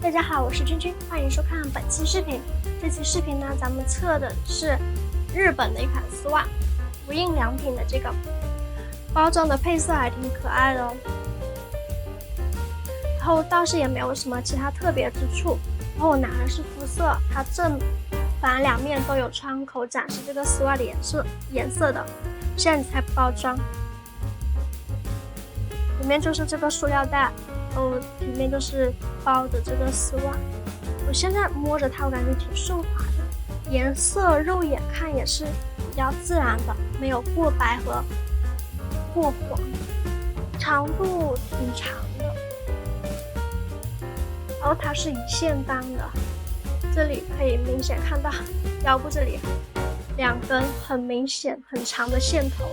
大家好，我是君君，欢迎收看本期视频。这期视频呢，咱们测的是日本的一款丝袜，无印良品的这个包装的配色还挺可爱的哦。然后倒是也没有什么其他特别之处。然后我拿的是肤色，它正反两面都有窗口展示这个丝袜的颜色的。现在才包装，里面就是这个塑料袋。里面就是包的这个丝袜，我现在摸着它，我感觉挺顺滑的，颜色肉眼看也是比较自然的，没有过白和过黄，长度挺长的，然后它是一线单的，这里可以明显看到腰部这里两根很明显很长的线头。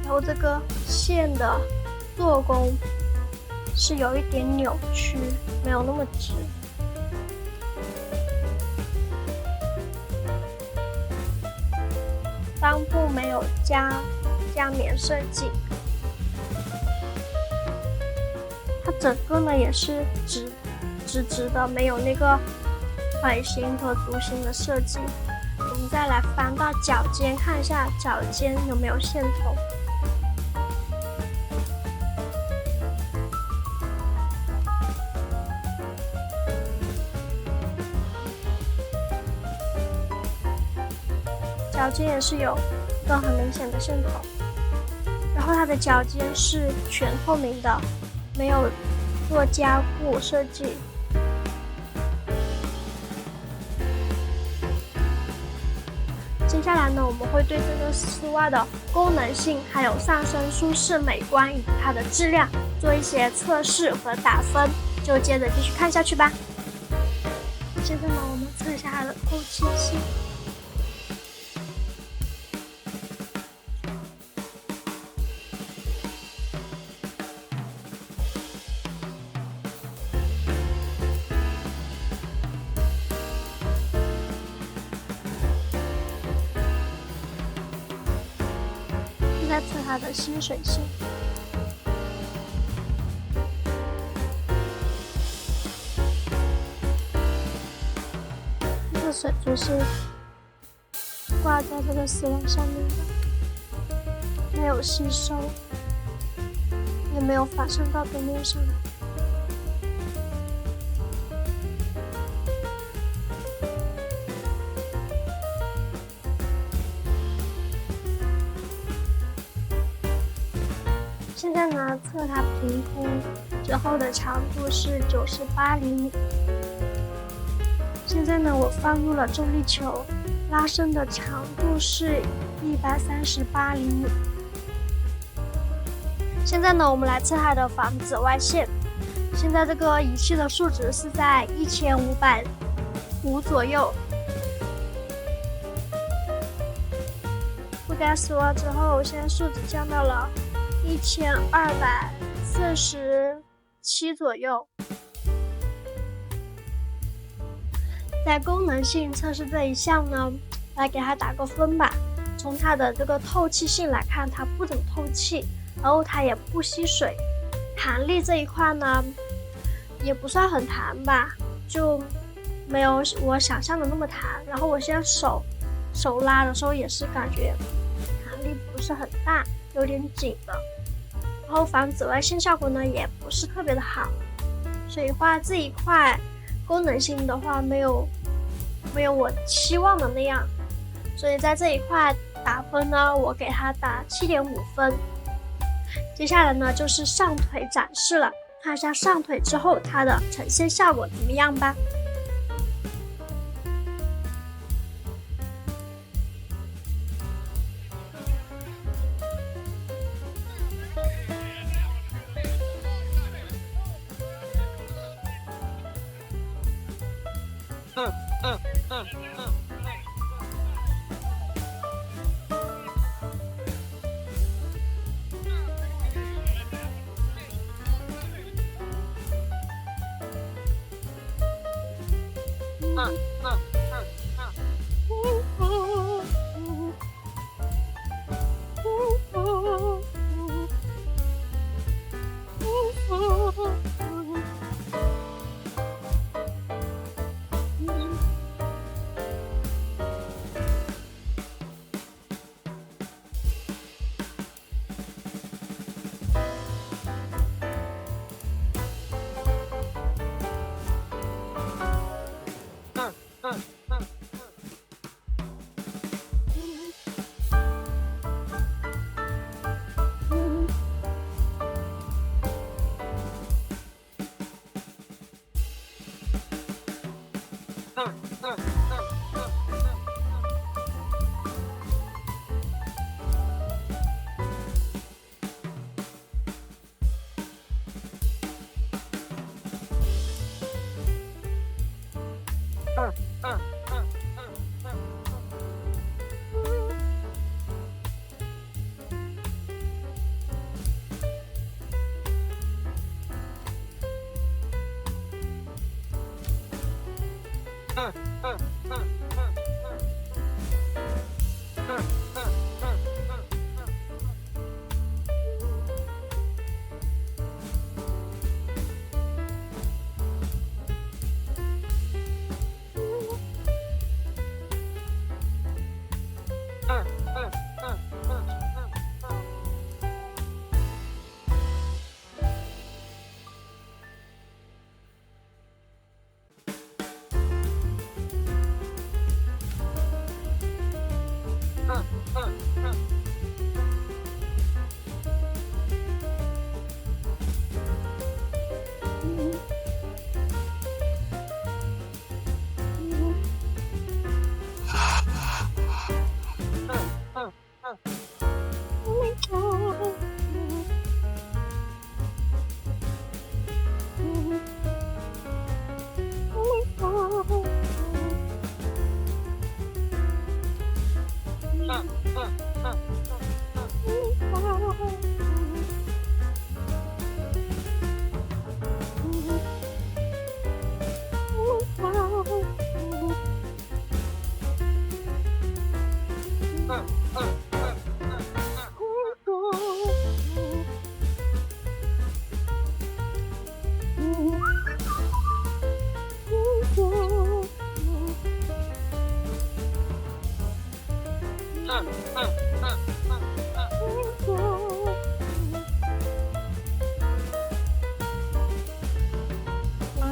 然后这个线的做工是有一点扭曲，没有那么直。裆部没有加棉设计，它整个呢也是直的，没有那个腿型和足型的设计。我们再来翻到脚尖，看一下脚尖有没有线头。脚尖也是有一个很明显的线头，然后它的脚尖是全透明的，没有做加固设计。接下来呢，我们会对这个丝袜的功能性、还有上身舒适、美观以及它的质量做一些测试和打分，就接着继续看下去吧。接着呢，我们测一下它的透气性。再测它的吸水性，这个水珠是挂在这个丝袜上面的，没有吸收，也没有反射到表面上。现在呢，测它平铺之后的长度是98厘米。现在呢，我放入了重力球，拉伸的长度是138厘米。现在呢，我们来测它的防紫外线。现在这个仪器的数值是在1505左右。覆盖丝袜之后，现在数值降到了1247左右。在功能性测试这一项呢，来给它打个分吧。从它的这个透气性来看，它不怎么透气，然后它也不吸水。弹力这一块呢，也不算很弹吧，就没有我想象的那么弹。然后我现在手拉的时候也是感觉弹力不是很大，有点紧的。然后防紫外线效果呢也不是特别的好，所以话这一块功能性的话没有我期望的那样，所以在这一块打分呢，我给它打7.5分。接下来呢就是上腿展示了，看一下上腿之后它的呈现效果怎么样吧。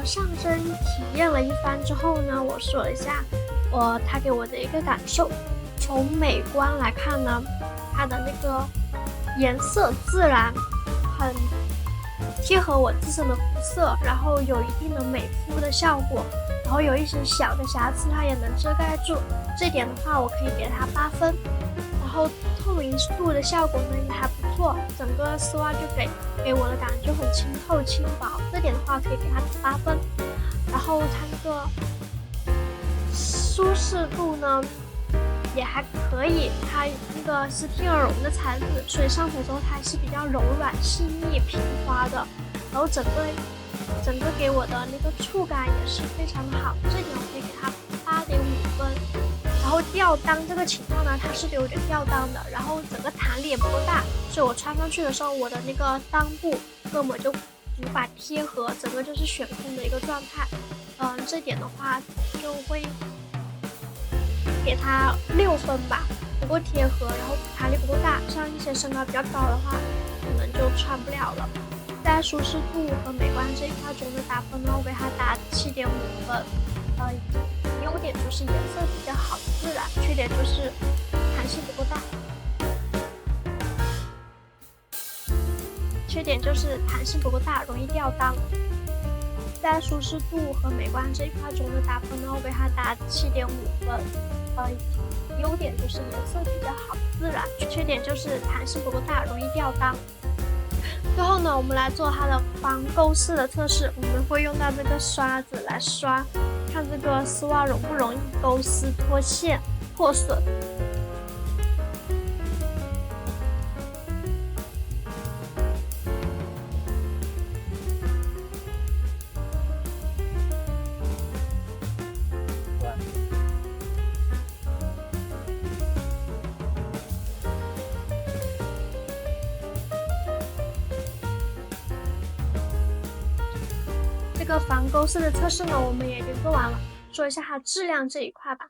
上身体验了一番之后呢，我说了一下他给我的一个感受。从美观来看呢，它的那个颜色自然很贴合我自身的肤色，然后有一定的美肤的效果，然后有一些小的瑕疵它也能遮盖住，这点的话我可以给它8分。然后透明度的效果呢也还不错，整个丝袜就给我的感觉就很清透轻薄，这点的话可以给它8分。然后它那个舒适度呢也还可以，它那个是天鹅绒的材质，所以上腿之后它还是比较柔软细腻平滑的，然后整个给我的那个触感也是非常的好，这点我可以给它8.5分。然后吊裆这个情况呢，它是有点吊裆的，然后整个弹力也不够大，所以我穿上去的时候，我的那个裆部根本就无法贴合，整个就是悬空的一个状态。这点的话就会给它6分吧，不够贴合，然后弹力不够大，像一些身高比较高的话，可能就穿不了了。在舒适度和美观这一块中的打分呢，我给它打7.5分。优点就是颜色比较好自然，缺点就是弹性不够大。缺点就是弹性不够大，容易吊裆。在舒适度和美观这一块中的打分呢，我给它打7.5分。优点就是颜色比较好自然，缺点就是弹性不够大，容易吊裆。最后呢，我们来做它的防勾丝的测试，我们会用到这个刷子来刷，看这个丝袜容不容易勾丝、脱线、破损。这个防勾丝的测试呢，我们也已经做完了。说一下它质量这一块吧。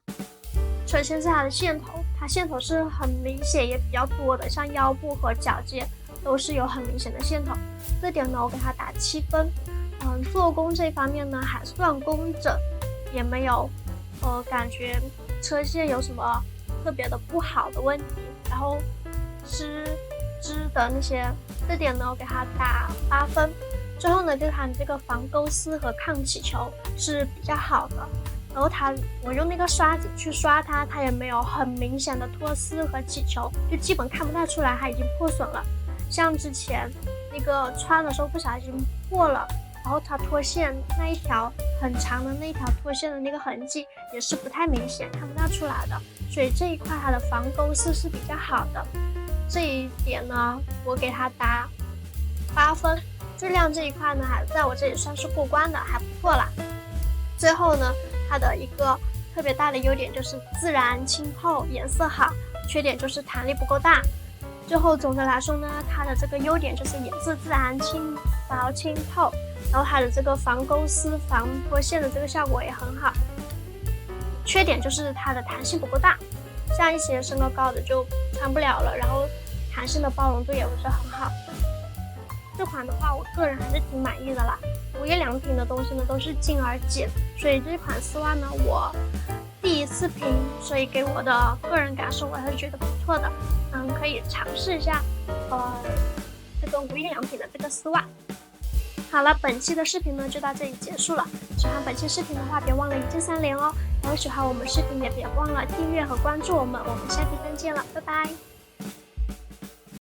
首先是它的线头，它线头是很明显也比较多的，像腰部和脚尖都是有很明显的线头，这点呢我给它打7分。做工这方面呢还算工整，也没有感觉车线有什么特别的不好的问题。然后织的那些，这点呢我给它打8分。最后呢，就是它这个防勾丝和抗起球是比较好的。然后我用那个刷子去刷它，它也没有很明显的脱丝和起球，就基本看不太出来它已经破损了。像之前那个穿的时候不小心破了，然后它脱线那一条很长的那一条脱线的那个痕迹也是不太明显，看不大出来的。所以这一块它的防勾丝是比较好的。这一点呢，我给它打8分。质量这一块呢，还在我这里算是过关的，还不错啦。最后呢，它的一个特别大的优点就是自然清透，颜色好，缺点就是弹力不够大。最后总的来说呢，它的这个优点就是颜色自然、轻薄、清透，然后它的这个防勾丝、防脱线的这个效果也很好。缺点就是它的弹性不够大，像一些身高高的就穿不了了，然后弹性的包容度也不是很好。这款的话，我个人还是挺满意的啦。无印良品的东西呢都是精而简，所以这款丝袜呢我第一次拼，所以给我的个人感受我还是觉得不错的。可以尝试一下这个无印良品的这个丝袜。好了，本期的视频呢就到这里结束了。喜欢本期视频的话，别忘了一键三连哦。然后喜欢我们视频也别忘了订阅和关注我们。我们下期再见了，拜拜。